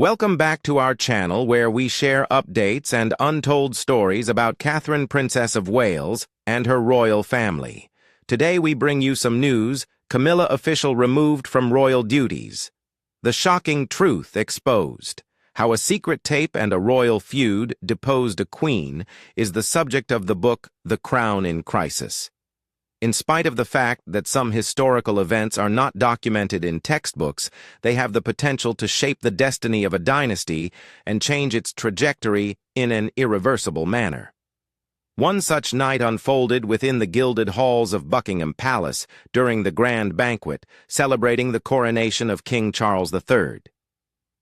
Welcome back to our channel where we share updates and untold stories about Catherine, Princess of Wales, and her royal family. Today we bring you some news: Camilla official removed from royal duties. The shocking truth exposed. How a secret tape and a royal feud deposed a queen is the subject of the book The Crown in Crisis. In spite of the fact that some historical events are not documented in textbooks, they have the potential to shape the destiny of a dynasty and change its trajectory in an irreversible manner. One such night unfolded within the gilded halls of Buckingham Palace during the grand banquet celebrating the coronation of King Charles III.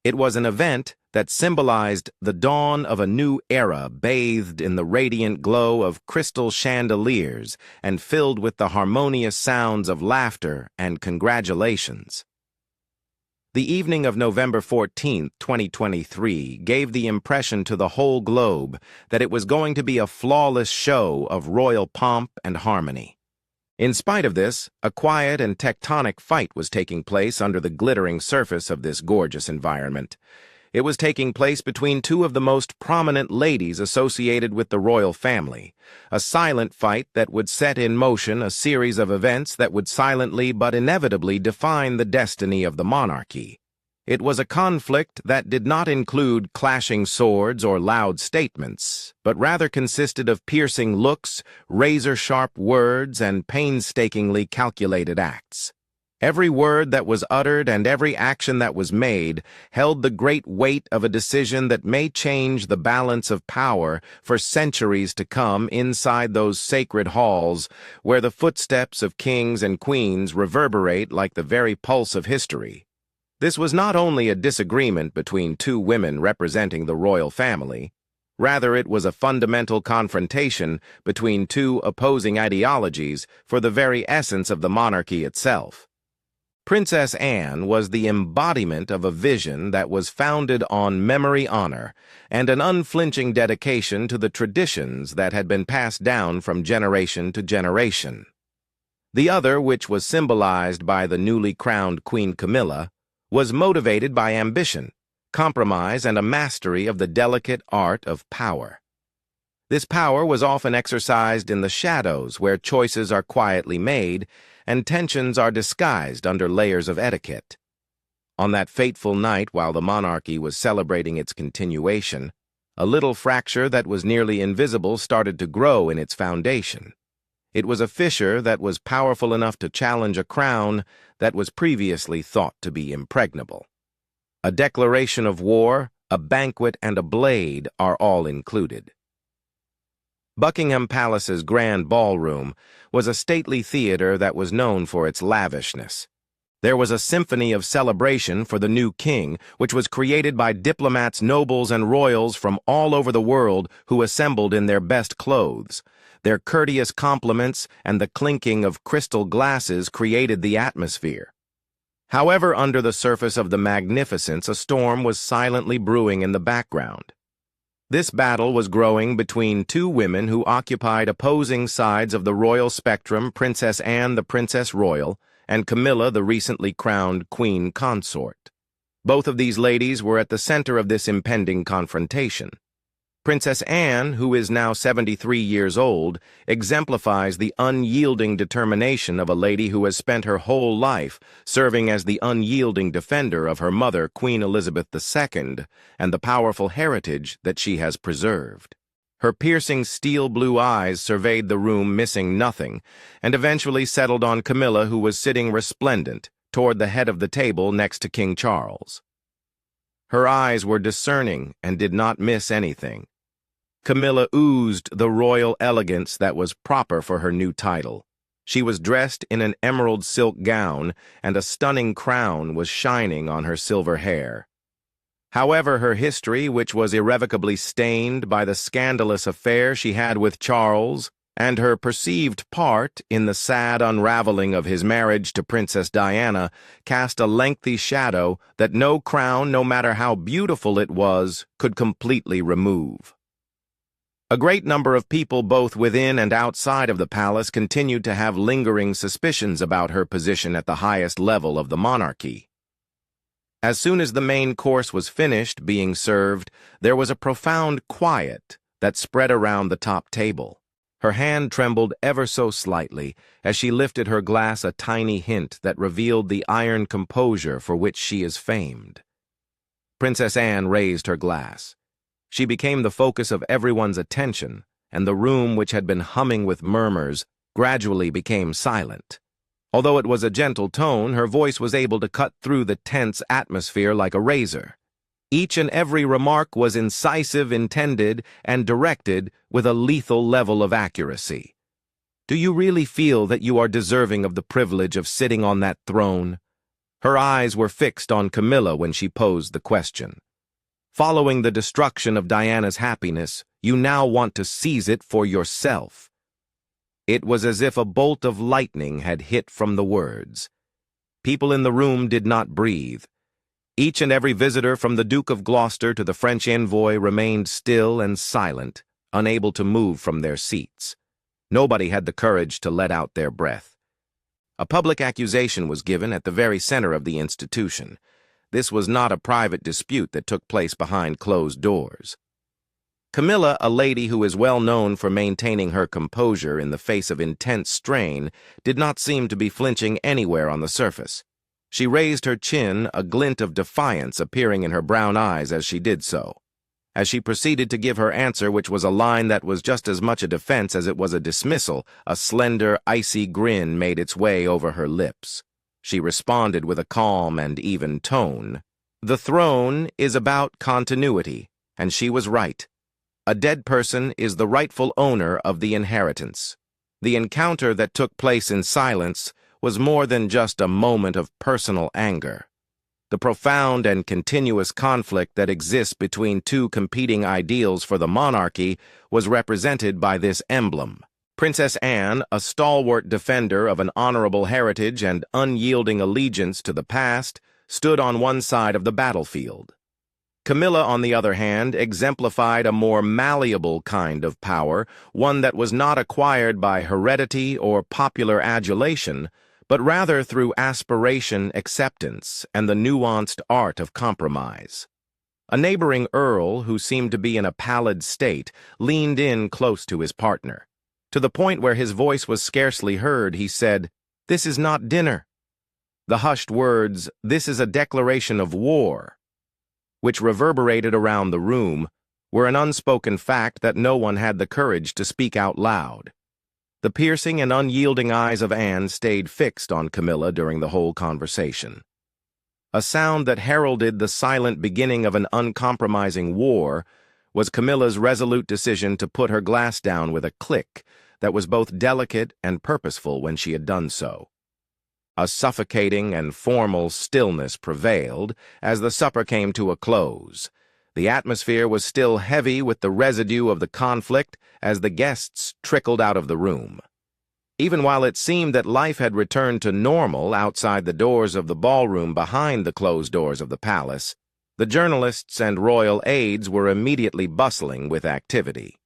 It was an event that symbolized the dawn of a new era bathed in the radiant glow of crystal chandeliers and filled with the harmonious sounds of laughter and congratulations. The evening of November 14, 2023, gave the impression to the whole globe that it was going to be a flawless show of royal pomp and harmony. In spite of this, a quiet and tectonic fight was taking place under the glittering surface of this gorgeous environment. It was taking place between two of the most prominent ladies associated with the royal family, a silent fight that would set in motion a series of events that would silently but inevitably define the destiny of the monarchy. It was a conflict that did not include clashing swords or loud statements, but rather consisted of piercing looks, razor-sharp words, and painstakingly calculated acts. Every word that was uttered and every action that was made held the great weight of a decision that may change the balance of power for centuries to come inside those sacred halls where the footsteps of kings and queens reverberate like the very pulse of history. This was not only a disagreement between two women representing the royal family, rather it was a fundamental confrontation between two opposing ideologies for the very essence of the monarchy itself. Princess Anne was the embodiment of a vision that was founded on memory honor and an unflinching dedication to the traditions that had been passed down from generation to generation. The other, which was symbolized by the newly crowned Queen Camilla, was motivated by ambition, compromise, and a mastery of the delicate art of power. This power was often exercised in the shadows where choices are quietly made and tensions are disguised under layers of etiquette. On that fateful night while the monarchy was celebrating its continuation, a little fracture that was nearly invisible started to grow in its foundation. It was a fissure that was powerful enough to challenge a crown that was previously thought to be impregnable. A declaration of war, a banquet, and a blade are all included. Buckingham Palace's grand ballroom was a stately theater that was known for its lavishness. There was a symphony of celebration for the new king, which was created by diplomats, nobles, and royals from all over the world who assembled in their best clothes. Their courteous compliments and the clinking of crystal glasses created the atmosphere. However, under the surface of the magnificence, a storm was silently brewing in the background. This battle was growing between two women who occupied opposing sides of the royal spectrum: Princess Anne, the Princess Royal, and Camilla, the recently crowned Queen Consort. Both of these ladies were at the center of this impending confrontation. Princess Anne, who is now 73 years old, exemplifies the unyielding determination of a lady who has spent her whole life serving as the unyielding defender of her mother, Queen Elizabeth II, and the powerful heritage that she has preserved. Her piercing steel blue eyes surveyed the room, missing nothing, and eventually settled on Camilla, who was sitting resplendent toward the head of the table next to King Charles. Her eyes were discerning and did not miss anything. Camilla oozed the royal elegance that was proper for her new title. She was dressed in an emerald silk gown, and a stunning crown was shining on her silver hair. However, her history, which was irrevocably stained by the scandalous affair she had with Charles, and her perceived part in the sad unraveling of his marriage to Princess Diana, cast a lengthy shadow that no crown, no matter how beautiful it was, could completely remove. A great number of people both within and outside of the palace continued to have lingering suspicions about her position at the highest level of the monarchy. As soon as the main course was finished being served, there was a profound quiet that spread around the top table. Her hand trembled ever so slightly as she lifted her glass, a tiny hint that revealed the iron composure for which she is famed. Princess Anne raised her glass. She became the focus of everyone's attention, and the room, which had been humming with murmurs, gradually became silent. Although it was a gentle tone, her voice was able to cut through the tense atmosphere like a razor. Each and every remark was incisive, intended, and directed with a lethal level of accuracy. Do you really feel that you are deserving of the privilege of sitting on that throne? Her eyes were fixed on Camilla when she posed the question. Following the destruction of Diana's happiness, you now want to seize it for yourself. It was as if a bolt of lightning had hit from the words. People in the room did not breathe. Each and every visitor, from the Duke of Gloucester to the French envoy, remained still and silent, unable to move from their seats. Nobody had the courage to let out their breath. A public accusation was given at the very center of the institution. This was not a private dispute that took place behind closed doors. Camilla, a lady who is well known for maintaining her composure in the face of intense strain, did not seem to be flinching anywhere on the surface. She raised her chin, a glint of defiance appearing in her brown eyes as she did so. As she proceeded to give her answer, which was a line that was just as much a defense as it was a dismissal, a slender, icy grin made its way over her lips. She responded with a calm and even tone. The throne is about continuity, and she was right. A dead person is the rightful owner of the inheritance. The encounter that took place in silence was more than just a moment of personal anger. The profound and continuous conflict that exists between two competing ideals for the monarchy was represented by this emblem. Princess Anne, a stalwart defender of an honorable heritage and unyielding allegiance to the past, stood on one side of the battlefield. Camilla, on the other hand, exemplified a more malleable kind of power, one that was not acquired by heredity or popular adulation, but rather through aspiration, acceptance, and the nuanced art of compromise. A neighboring earl, who seemed to be in a pallid state, leaned in close to his partner. To the point where his voice was scarcely heard, he said, "This is not dinner." The hushed words, "This is a declaration of war," which reverberated around the room, were an unspoken fact that no one had the courage to speak out loud. The piercing and unyielding eyes of Anne stayed fixed on Camilla during the whole conversation. A sound that heralded the silent beginning of an uncompromising war was Camilla's resolute decision to put her glass down with a click that was both delicate and purposeful when she had done so. A suffocating and formal stillness prevailed as the supper came to a close. The atmosphere was still heavy with the residue of the conflict as the guests trickled out of the room. Even while it seemed that life had returned to normal outside the doors of the ballroom behind the closed doors of the palace, the journalists and royal aides were immediately bustling with activity.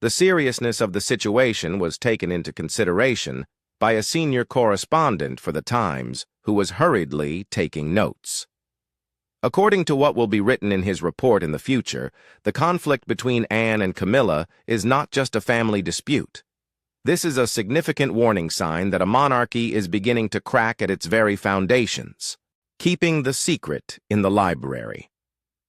The seriousness of the situation was taken into consideration by a senior correspondent for the Times, who was hurriedly taking notes. According to what will be written in his report in the future, the conflict between Anne and Camilla is not just a family dispute. This is a significant warning sign that a monarchy is beginning to crack at its very foundations. Keeping the secret in the library.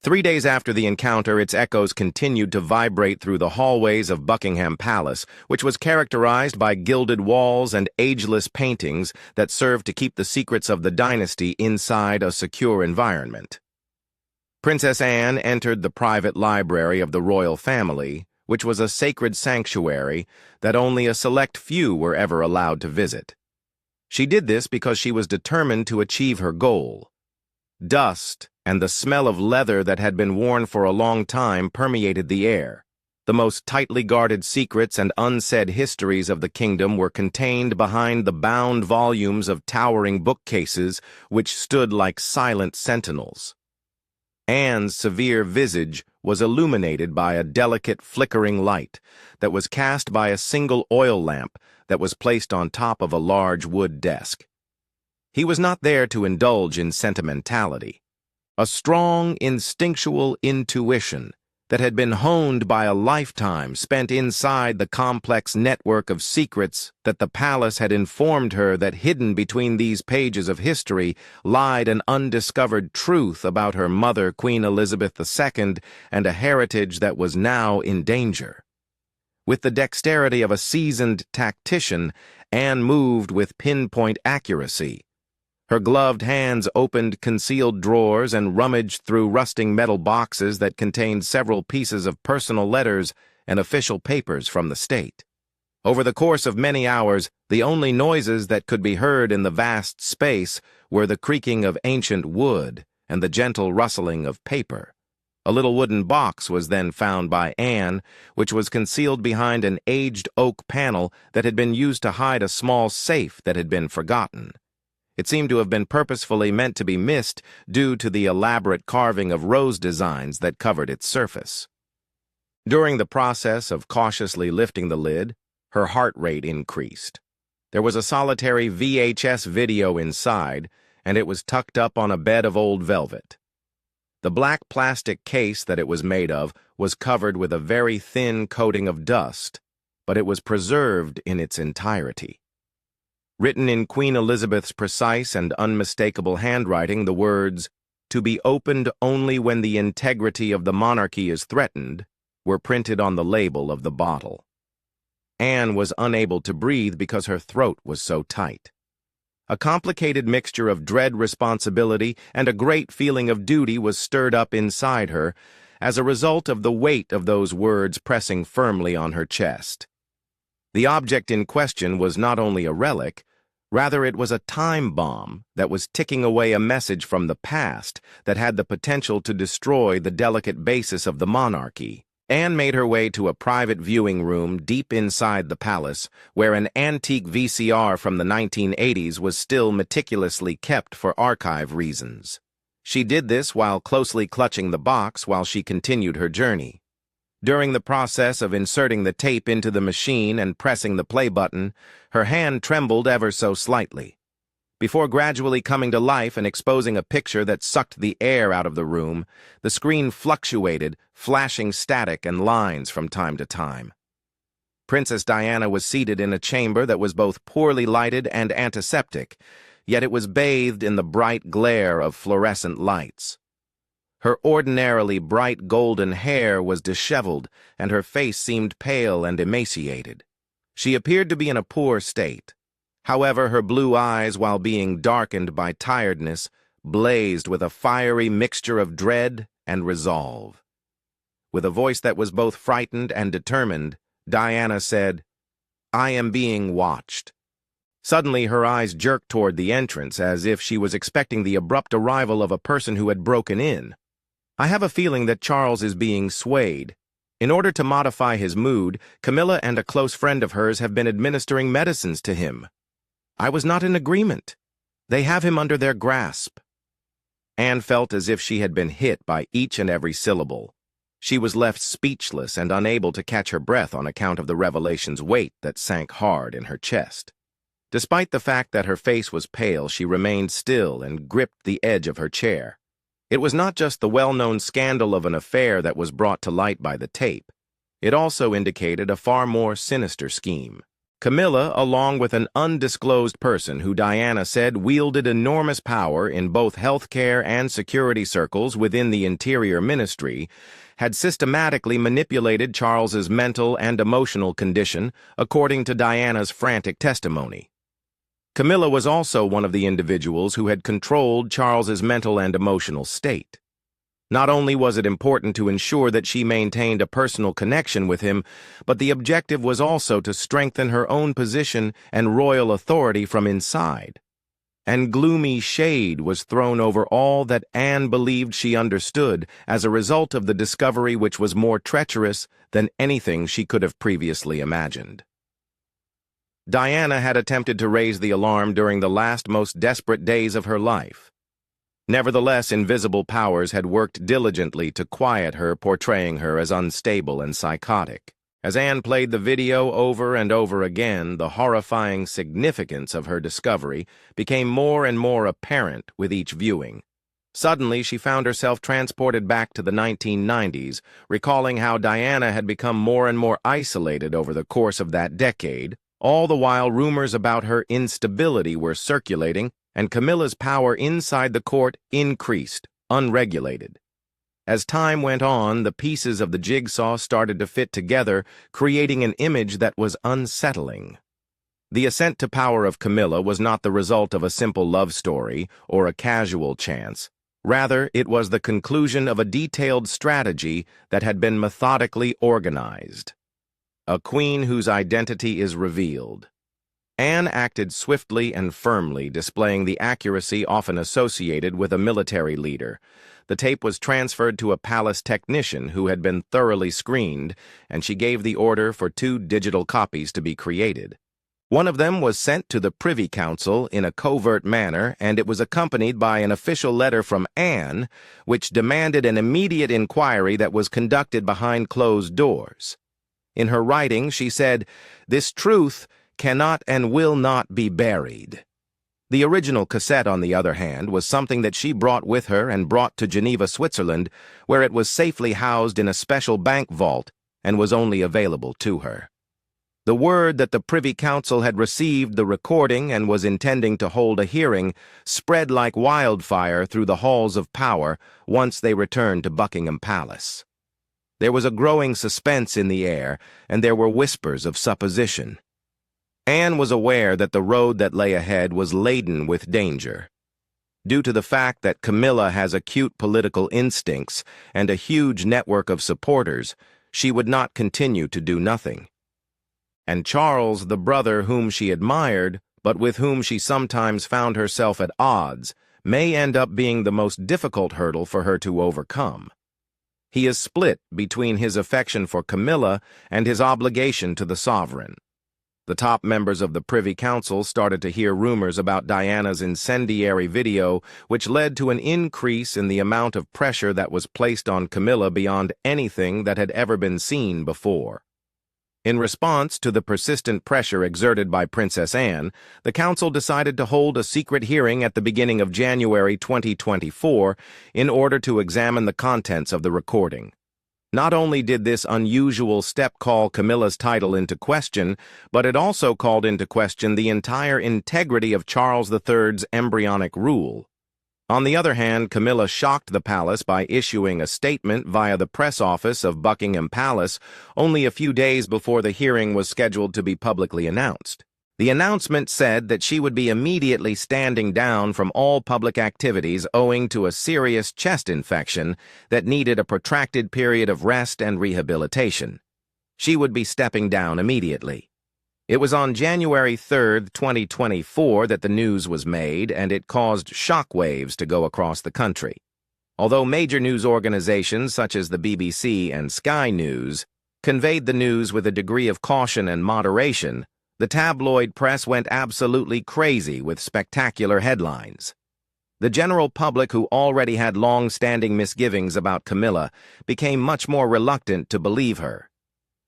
3 days after the encounter, its echoes continued to vibrate through the hallways of Buckingham Palace, which was characterized by gilded walls and ageless paintings that served to keep the secrets of the dynasty inside a secure environment. Princess Anne entered the private library of the royal family, which was a sacred sanctuary that only a select few were ever allowed to visit. She did this because she was determined to achieve her goal. Dust and the smell of leather that had been worn for a long time permeated the air. The most tightly guarded secrets and unsaid histories of the kingdom were contained behind the bound volumes of towering bookcases which stood like silent sentinels. Anne's severe visage was illuminated by a delicate flickering light that was cast by a single oil lamp that was placed on top of a large wood desk. He was not there to indulge in sentimentality. a strong, instinctual intuition that had been honed by a lifetime spent inside the complex network of secrets that the palace had informed her that hidden between these pages of history lied an undiscovered truth about her mother, Queen Elizabeth II, and a heritage that was now in danger. With the dexterity of a seasoned tactician, Anne moved with pinpoint accuracy. Her gloved hands opened concealed drawers and rummaged through rusting metal boxes that contained several pieces of personal letters and official papers from the state. Over the course of many hours, the only noises that could be heard in the vast space were the creaking of ancient wood and the gentle rustling of paper. A little wooden box was then found by Anne, which was concealed behind an aged oak panel that had been used to hide a small safe that had been forgotten. It seemed to have been purposefully meant to be missed due to the elaborate carving of rose designs that covered its surface. During the process of cautiously lifting the lid, her heart rate increased. There was a solitary VHS video inside, and it was tucked up on a bed of old velvet. The black plastic case that it was made of was covered with a very thin coating of dust, but it was preserved in its entirety. Written in Queen Elizabeth's precise and unmistakable handwriting, the words, "To be opened only when the integrity of the monarchy is threatened," were printed on the label of the bottle. Anne was unable to breathe because her throat was so tight. A complicated mixture of dread responsibility and a great feeling of duty was stirred up inside her as a result of the weight of those words pressing firmly on her chest. The object in question was not only a relic, rather it was a time bomb that was ticking away a message from the past that had the potential to destroy the delicate basis of the monarchy. Anne made her way to a private viewing room deep inside the palace, where an antique VCR from the 1980s was still meticulously kept for archive reasons. She did this while closely clutching the box while she continued her journey. During the process of inserting the tape into the machine and pressing the play button, her hand trembled ever so slightly. Before gradually coming to life and exposing a picture that sucked the air out of the room, the screen fluctuated, flashing static and lines from time to time. Princess Diana was seated in a chamber that was both poorly lighted and antiseptic, yet it was bathed in the bright glare of fluorescent lights. Her ordinarily bright golden hair was disheveled, and her face seemed pale and emaciated. She appeared to be in a poor state. However, her blue eyes, while being darkened by tiredness, blazed with a fiery mixture of dread and resolve. With a voice that was both frightened and determined, Diana said, "I am being watched." Suddenly, her eyes jerked toward the entrance, as if she was expecting the abrupt arrival of a person who had broken in. "I have a feeling that Charles is being swayed. In order to modify his mood, Camilla and a close friend of hers have been administering medicines to him. I was not in agreement. They have him under their grasp." Anne felt as if she had been hit by each and every syllable. She was left speechless and unable to catch her breath on account of the revelation's weight that sank hard in her chest. Despite the fact that her face was pale, she remained still and gripped the edge of her chair. It was not just the well-known scandal of an affair that was brought to light by the tape. It also indicated a far more sinister scheme. Camilla, along with an undisclosed person who Diana said wielded enormous power in both healthcare and security circles within the Interior Ministry, had systematically manipulated Charles's mental and emotional condition, according to Diana's frantic testimony. Camilla was also one of the individuals who had controlled Charles's mental and emotional state. Not only was it important to ensure that she maintained a personal connection with him, but the objective was also to strengthen her own position and royal authority from inside. And gloomy shade was thrown over all that Anne believed she understood as a result of the discovery which was more treacherous than anything she could have previously imagined. Diana had attempted to raise the alarm during the last most desperate days of her life. Nevertheless, invisible powers had worked diligently to quiet her, portraying her as unstable and psychotic. As Anne played the video over and over again, the horrifying significance of her discovery became more and more apparent with each viewing. Suddenly, she found herself transported back to the 1990s, recalling how Diana had become more and more isolated over the course of that decade. All the while, rumors about her instability were circulating, and Camilla's power inside the court increased, unregulated. As time went on, the pieces of the jigsaw started to fit together, creating an image that was unsettling. The ascent to power of Camilla was not the result of a simple love story or a casual chance. Rather, it was the conclusion of a detailed strategy that had been methodically organized. A queen whose identity is revealed. Anne acted swiftly and firmly, displaying the accuracy often associated with a military leader. The tape was transferred to a palace technician who had been thoroughly screened, and she gave the order for 2 digital copies to be created. One of them was sent to the Privy Council in a covert manner, and it was accompanied by an official letter from Anne, which demanded an immediate inquiry that was conducted behind closed doors. In her writing, she said, "This truth cannot and will not be buried." The original cassette, on the other hand, was something that she brought with her and brought to Geneva, Switzerland, where it was safely housed in a special bank vault and was only available to her. The word that the Privy Council had received the recording and was intending to hold a hearing spread like wildfire through the halls of power once they returned to Buckingham Palace. There was a growing suspense in the air, and there were whispers of supposition. Anne was aware that the road that lay ahead was laden with danger. Due to the fact that Camilla has acute political instincts and a huge network of supporters, she would not continue to do nothing. And Charles, the brother whom she admired, but with whom she sometimes found herself at odds, may end up being the most difficult hurdle for her to overcome. He is split between his affection for Camilla and his obligation to the sovereign. The top members of the Privy Council started to hear rumors about Diana's incendiary video, which led to an increase in the amount of pressure that was placed on Camilla beyond anything that had ever been seen before. In response to the persistent pressure exerted by Princess Anne, the council decided to hold a secret hearing at the beginning of January 2024 in order to examine the contents of the recording. Not only did this unusual step call Camilla's title into question, but it also called into question the entire integrity of Charles III's embryonic rule. On the other hand, Camilla shocked the palace by issuing a statement via the press office of Buckingham Palace only a few days before the hearing was scheduled to be publicly announced. The announcement said that she would be immediately standing down from all public activities owing to a serious chest infection that needed a protracted period of rest and rehabilitation. She would be stepping down immediately. It was on January 3, 2024 that the news was made, and it caused shockwaves to go across the country. Although major news organizations such as the BBC and Sky News conveyed the news with a degree of caution and moderation, the tabloid press went absolutely crazy with spectacular headlines. The general public, who already had long-standing misgivings about Camilla, became much more reluctant to believe her.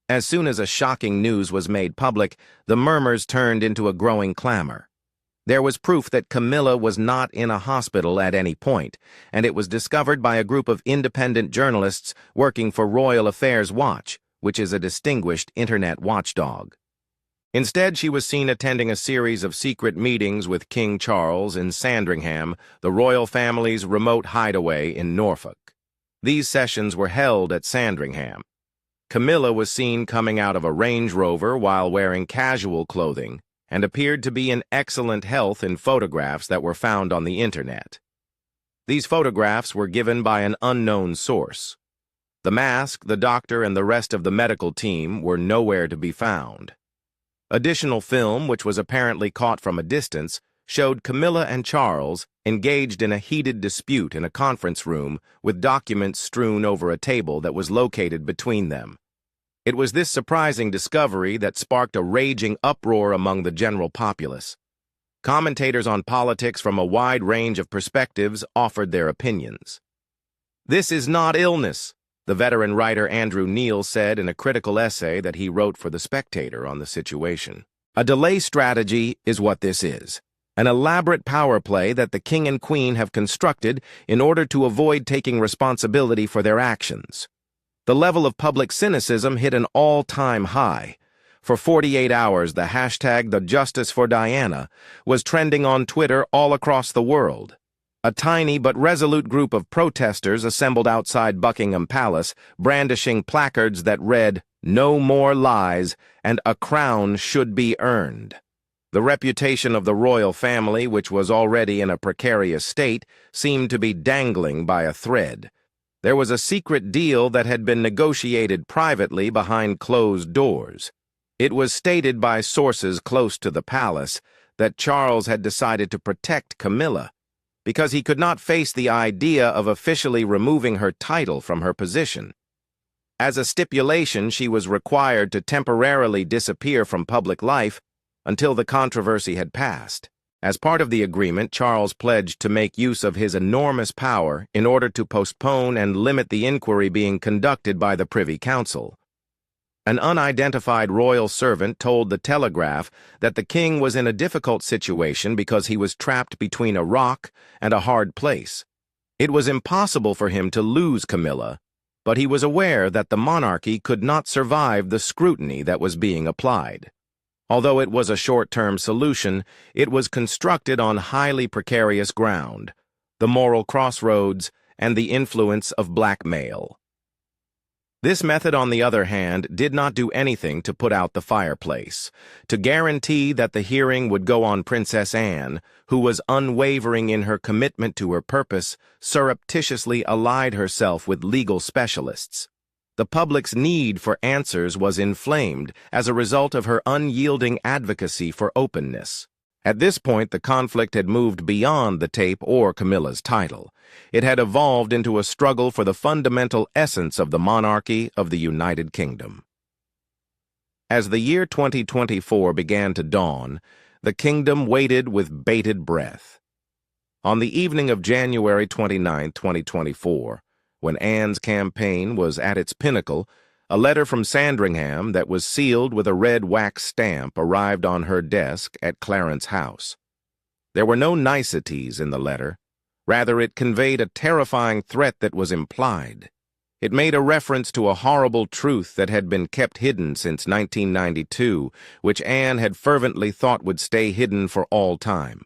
As soon as a shocking news was made public, the murmurs turned into a growing clamor. There was proof that Camilla was not in a hospital at any point, and it was discovered by a group of independent journalists working for Royal Affairs Watch, which is a distinguished internet watchdog. Instead, she was seen attending a series of secret meetings with King Charles in Sandringham, the royal family's remote hideaway in Norfolk. These sessions were held at Sandringham. Camilla was seen coming out of a Range Rover while wearing casual clothing and appeared to be in excellent health in photographs that were found on the internet. These photographs were given by an unknown source. The mask, the doctor, and the rest of the medical team were nowhere to be found. Additional film, which was apparently caught from a distance, showed Camilla and Charles engaged in a heated dispute in a conference room with documents strewn over a table that was located between them. It was this surprising discovery that sparked a raging uproar among the general populace. Commentators on politics from a wide range of perspectives offered their opinions. "This is not illness," the veteran writer Andrew Neil said in a critical essay that he wrote for The Spectator on the situation. "A delay strategy is what this is. an elaborate power play that the king and queen have constructed in order to avoid taking responsibility for their actions. The level of public cynicism hit an all-time high. For 48 hours, the hashtag #TheJusticeForDiana was trending on Twitter all across the world. A tiny but resolute group of protesters assembled outside Buckingham Palace, brandishing placards that read, "No more lies," and "A crown should be earned." The reputation of the royal family, which was already in a precarious state, seemed to be dangling by a thread. There was a secret deal that had been negotiated privately behind closed doors. It was stated by sources close to the palace that Charles had decided to protect Camilla because he could not face the idea of officially removing her title from her position. As a stipulation, she was required to temporarily disappear from public life until the controversy had passed. As part of the agreement, Charles pledged to make use of his enormous power in order to postpone and limit the inquiry being conducted by the Privy Council. An unidentified royal servant told the Telegraph that the king was in a difficult situation because he was trapped between a rock and a hard place. It was impossible for him to lose Camilla, but he was aware that the monarchy could not survive the scrutiny that was being applied. Although it was a short-term solution, it was constructed on highly precarious ground, the moral crossroads, and the influence of blackmail. This method, on the other hand, did not do anything to put out the fireplace. To guarantee that the hearing would go on, Princess Anne, who was unwavering in her commitment to her purpose, surreptitiously allied herself with legal specialists. The public's need for answers was inflamed as a result of her unyielding advocacy for openness. At this point, the conflict had moved beyond the tape or Camilla's title. It had evolved into a struggle for the fundamental essence of the monarchy of the United Kingdom. As the year 2024 began to dawn, the kingdom waited with bated breath. On the evening of January 29, 2024, when Anne's campaign was at its pinnacle, a letter from Sandringham that was sealed with a red wax stamp arrived on her desk at Clarence House. There were no niceties in the letter. Rather, it conveyed a terrifying threat that was implied. It made a reference to a horrible truth that had been kept hidden since 1992, which Anne had fervently thought would stay hidden for all time.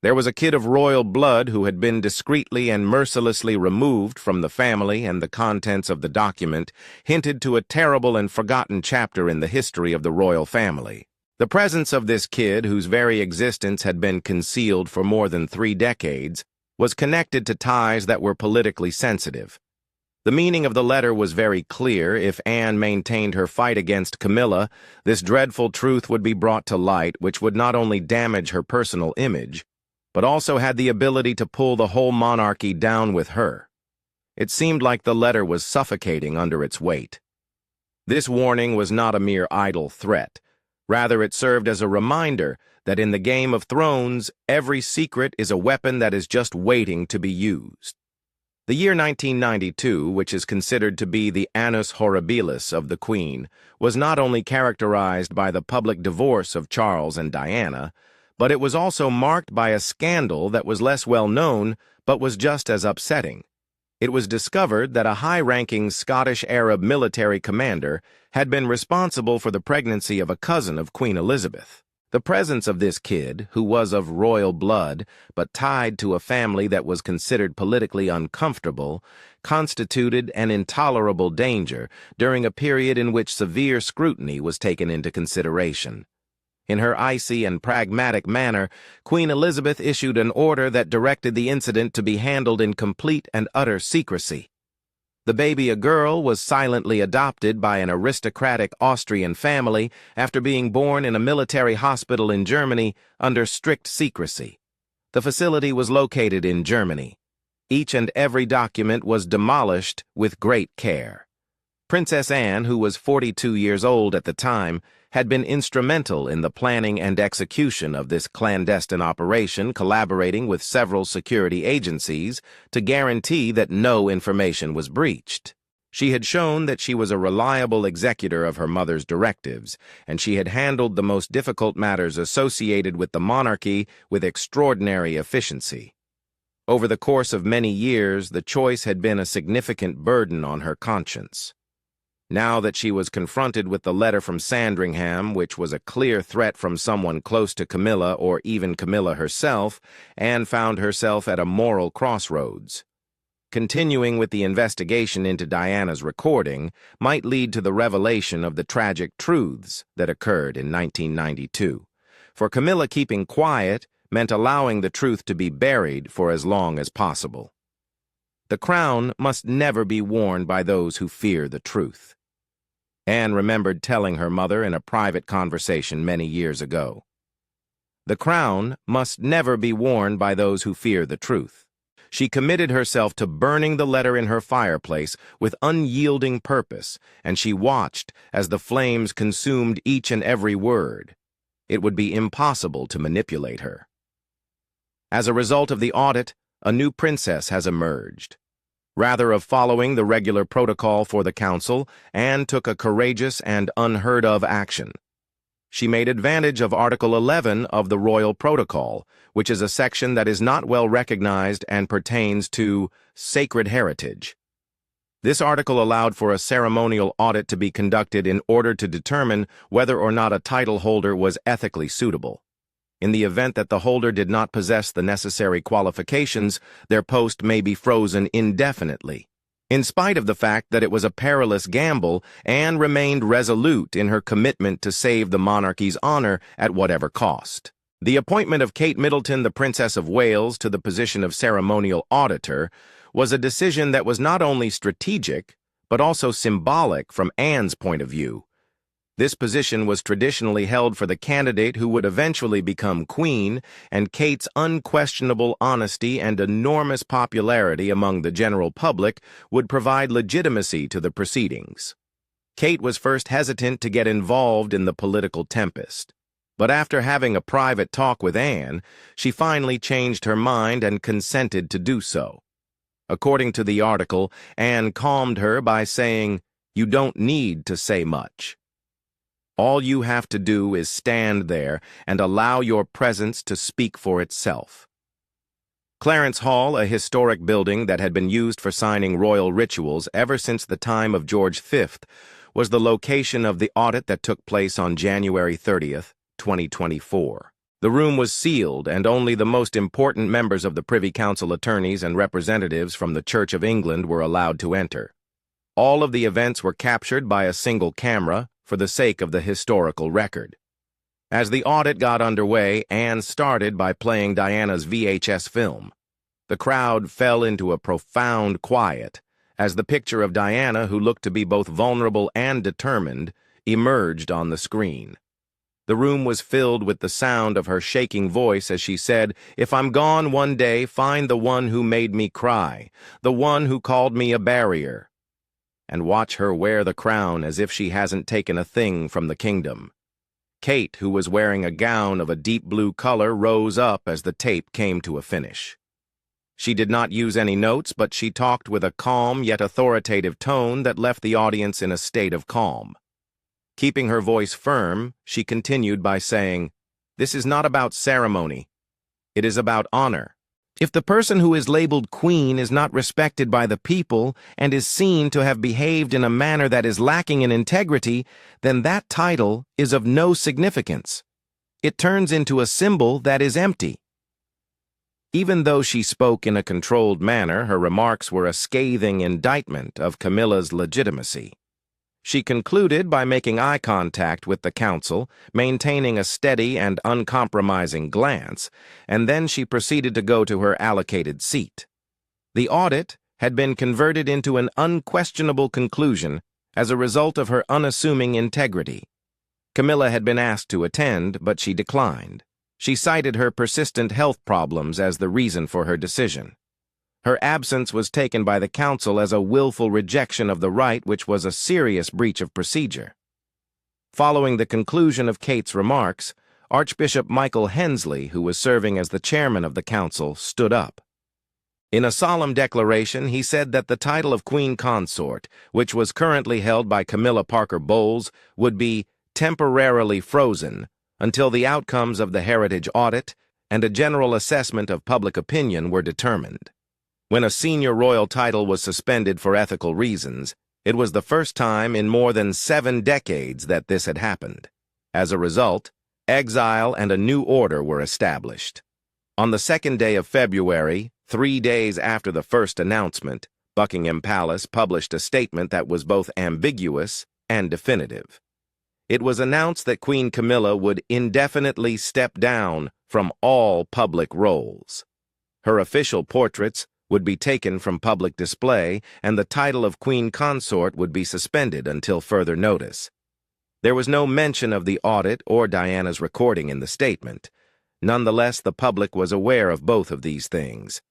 There was a kid of royal blood who had been discreetly and mercilessly removed from the family, and the contents of the document hinted to a terrible and forgotten chapter in the history of the royal family. The presence of this kid, whose very existence had been concealed for more than 3 decades, was connected to ties that were politically sensitive. The meaning of the letter was very clear. If Anne maintained her fight against Camilla, this dreadful truth would be brought to light, which would not only damage her personal image, but also had the ability to pull the whole monarchy down with her. It seemed like the letter was suffocating under its weight. This warning was not a mere idle threat. Rather, it served as a reminder that in the Game of Thrones, every secret is a weapon that is just waiting to be used. The year 1992, which is considered to be the annus horribilis of the Queen, was not only characterized by the public divorce of Charles and Diana, but it was also marked by a scandal that was less well known but was just as upsetting. It was discovered that a high-ranking Scottish Arab military commander had been responsible for the pregnancy of a cousin of Queen Elizabeth. The presence of this kid, who was of royal blood but tied to a family that was considered politically uncomfortable, constituted an intolerable danger during a period in which severe scrutiny was taken into consideration. In her icy and pragmatic manner, Queen Elizabeth issued an order that directed the incident to be handled in complete and utter secrecy. The baby, a girl, was silently adopted by an aristocratic Austrian family after being born in a military hospital in Germany under strict secrecy. The facility was located in Germany. Each and every document was demolished with great care. Princess Anne, who was 42 years old at the time, had been instrumental in the planning and execution of this clandestine operation, collaborating with several security agencies to guarantee that no information was breached. She had shown that she was a reliable executor of her mother's directives, and she had handled the most difficult matters associated with the monarchy with extraordinary efficiency. Over the course of many years, the choice had been a significant burden on her conscience. Now that she was confronted with the letter from Sandringham, which was a clear threat from someone close to Camilla or even Camilla herself, Anne found herself at a moral crossroads. Continuing with the investigation into Diana's recording might lead to the revelation of the tragic truths that occurred in 1992. For Camilla, keeping quiet meant allowing the truth to be buried for as long as possible. The crown must never be worn by those who fear the truth. Anne remembered telling her mother in a private conversation many years ago. The crown must never be worn by those who fear the truth. She committed herself to burning the letter in her fireplace with unyielding purpose, and she watched as the flames consumed each and every word. It would be impossible to manipulate her. As a result of the audit, a new princess has emerged. Rather of following the regular protocol for the council, Anne took a courageous and unheard-of action. She made advantage of Article 11 of the Royal Protocol, which is a section that is not well recognized and pertains to sacred heritage. This article allowed for a ceremonial audit to be conducted in order to determine whether or not a title holder was ethically suitable. In the event that the holder did not possess the necessary qualifications, their post may be frozen indefinitely. In spite of the fact that it was a perilous gamble, Anne remained resolute in her commitment to save the monarchy's honor at whatever cost. The appointment of Kate Middleton, the Princess of Wales, to the position of ceremonial auditor was a decision that was not only strategic, but also symbolic from Anne's point of view. This position was traditionally held for the candidate who would eventually become queen, and Kate's unquestionable honesty and enormous popularity among the general public would provide legitimacy to the proceedings. Kate was first hesitant to get involved in the political tempest, but after having a private talk with Anne, she finally changed her mind and consented to do so. According to the article, Anne calmed her by saying, "You don't need to say much. All you have to do is stand there and allow your presence to speak for itself." Clarence Hall, a historic building that had been used for signing royal rituals ever since the time of George V, was the location of the audit that took place on January 30th, 2024. The room was sealed, and only the most important members of the Privy Council attorneys and representatives from the Church of England were allowed to enter. All of the events were captured by a single camera, for the sake of the historical record. As the audit got underway, Anne started by playing Diana's VHS film. The crowd fell into a profound quiet as the picture of Diana, who looked to be both vulnerable and determined, emerged on the screen. The room was filled with the sound of her shaking voice as she said, "If I'm gone one day, find the one who made me cry, the one who called me a barrier." And watch her wear the crown as if she hasn't taken a thing from the kingdom. Kate, who was wearing a gown of a deep blue color, rose up as the tape came to a finish. She did not use any notes, but she talked with a calm yet authoritative tone that left the audience in a state of calm. Keeping her voice firm, she continued by saying, "This is not about ceremony. It is about honor. If the person who is labeled queen is not respected by the people and is seen to have behaved in a manner that is lacking in integrity, then that title is of no significance. It turns into a symbol that is empty." Even though she spoke in a controlled manner, her remarks were a scathing indictment of Camilla's legitimacy. She concluded by making eye contact with the council, maintaining a steady and uncompromising glance, and then she proceeded to go to her allocated seat. The audit had been converted into an unquestionable conclusion as a result of her unassuming integrity. Camilla had been asked to attend, but she declined. She cited her persistent health problems as the reason for her decision. Her absence was taken by the council as a willful rejection of the right, which was a serious breach of procedure. Following the conclusion of Kate's remarks, Archbishop Michael Hensley, who was serving as the chairman of the council, stood up. In a solemn declaration, he said that the title of Queen Consort, which was currently held by Camilla Parker Bowles, would be temporarily frozen until the outcomes of the heritage audit and a general assessment of public opinion were determined. When a senior royal title was suspended for ethical reasons, it was the first time in more than 7 decades that this had happened. As a result, exile and a new order were established. On the 2nd day of February, 3 days after the first announcement, Buckingham Palace published a statement that was both ambiguous and definitive. It was announced that Queen Camilla would indefinitely step down from all public roles. Her official portraits would be taken from public display, and the title of Queen Consort would be suspended until further notice. There was no mention of the audit or Diana's recording in the statement. Nonetheless, the public was aware of both of these things.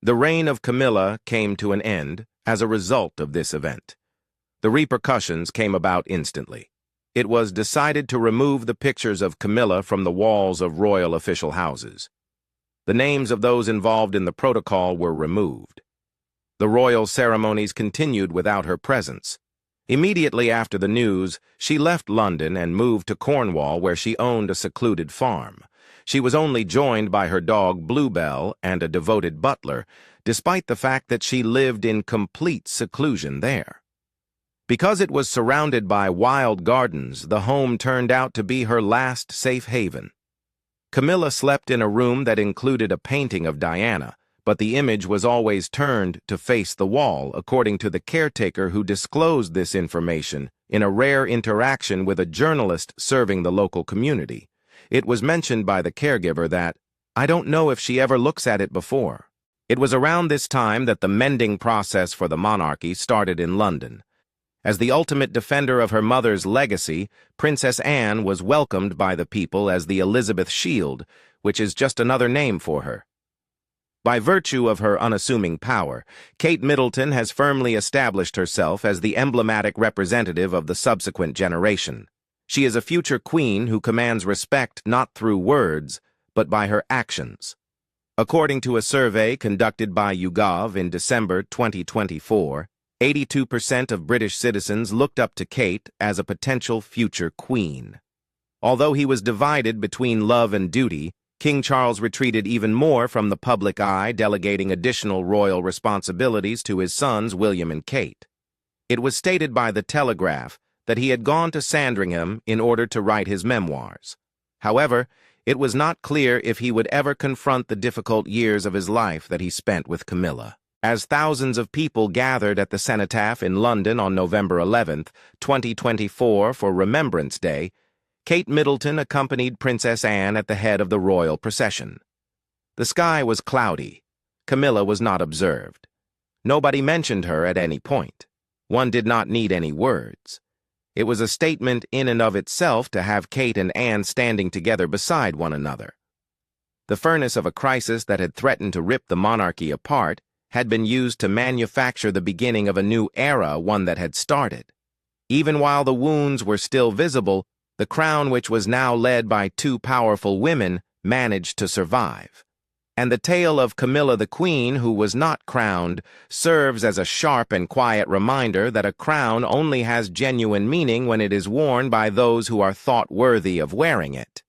The reign of Camilla came to an end as a result of this event. The repercussions came about instantly. It was decided to remove the pictures of Camilla from the walls of royal official houses. The names of those involved in the protocol were removed. The royal ceremonies continued without her presence. Immediately after the news, she left London and moved to Cornwall, where she owned a secluded farm. She was only joined by her dog Bluebell and a devoted butler, despite the fact that she lived in complete seclusion there. Because it was surrounded by wild gardens, the home turned out to be her last safe haven. Camilla slept in a room that included a painting of Diana, but the image was always turned to face the wall, according to the caretaker who disclosed this information in a rare interaction with a journalist serving the local community. It was mentioned by the caregiver that, "I don't know if she ever looks at it before." It was around this time that the mending process for the monarchy started in London. As the ultimate defender of her mother's legacy, Princess Anne was welcomed by the people as the Elizabeth Shield, which is just another name for her. By virtue of her unassuming power, Kate Middleton has firmly established herself as the emblematic representative of the subsequent generation. She is a future queen who commands respect not through words, but by her actions. According to a survey conducted by YouGov in December 2024, 82% of British citizens looked up to Kate as a potential future queen. Although he was divided between love and duty, King Charles retreated even more from the public eye, delegating additional royal responsibilities to his sons William and Kate. It was stated by The Telegraph that he had gone to Sandringham in order to write his memoirs. However, it was not clear if he would ever confront the difficult years of his life that he spent with Camilla. As thousands of people gathered at the Cenotaph in London on November 11, 2024 for Remembrance Day, Kate Middleton accompanied Princess Anne at the head of the royal procession. The sky was cloudy. Camilla was not observed. Nobody mentioned her at any point. One did not need any words. It was a statement in and of itself to have Kate and Anne standing together beside one another. The furnace of a crisis that had threatened to rip the monarchy apart had been used to manufacture the beginning of a new era, one that had started. Even while the wounds were still visible, the crown, which was now led by 2 powerful women, managed to survive. And the tale of Camilla the Queen, who was not crowned, serves as a sharp and quiet reminder that a crown only has genuine meaning when it is worn by those who are thought worthy of wearing it.